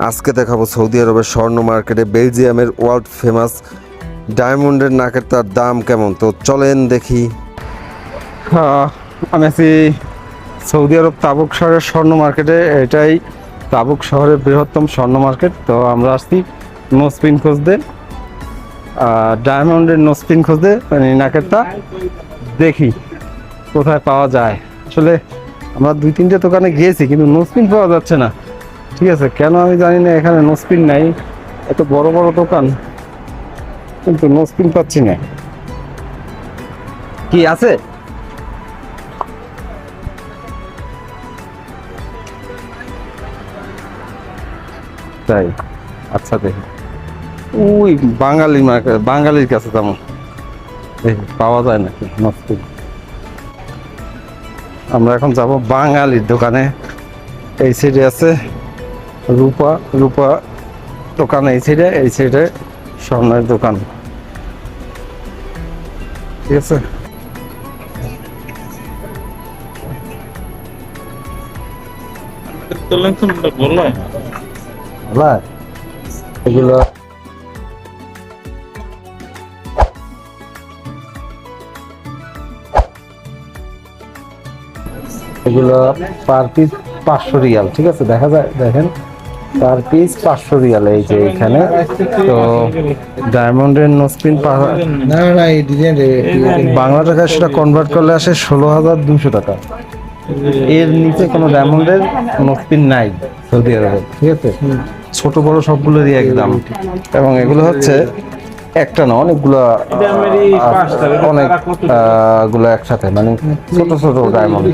আজকে দেখাবো সৌদি আরবের স্বর্ণ মার্কেটে বেলজিয়ামের ওয়ার্ল্ড ফেমাস ডায়মন্ডের নাকের তার দাম কেমন। তো চলেন দেখি। আমি আছি সৌদি আরব তাবুক শহরের স্বর্ণ মার্কেটে। এটাই তাবুক শহরের বৃহত্তম স্বর্ণ মার্কেট। তো আমরা আসছি নোসপিন খুঁজতে, ডায়মন্ডের নোসপিন খুঁজতে, মানে নাকেরটা দেখি কোথায় পাওয়া যায়। আসলে আমরা 2-3টে দোকানে গিয়েছি কিন্তু নোসপিন পাওয়া যাচ্ছে না। ঠিক আছে, কেন আমি জানি না। এখানে নোসপিন নাই, এত বড় বড় দোকান কিন্তু নোসপিন পাচ্ছি না। কি আছে? তাই, আচ্ছা দেখি। ওই বাঙালি মার্কেট, বাঙালির কাছে তেমন পাওয়া যায় নাকি নোসপিন। আমরা এখন যাব বাঙালির দোকানে। এই সাইডে আছে রূপা, রূপা দোকান এই সাইডে স্বর্ণের দোকান। ঠিক আছে, এগুলো এগুলো পার পিস 500 রিয়াল। ঠিক আছে, দেখা যায়, দেখেন পার পিস 500 রিয়াল। এই যে এখানে তো ডায়মন্ডের নোসপিন বাংলা টাকায় সেটা কনভার্ট করলে আসে 16,200 টাকা। এর নিচে কোনো ডায়মন্ডের নোসপিন নাই সৌদি আরবে। ঠিক আছে, ছোট বড় সবগুলোরই একদম। এবং এগুলো হচ্ছে একটা না, অনেকগুলো একসাথে, মানে ছোট ছোট ডায়মন্ড।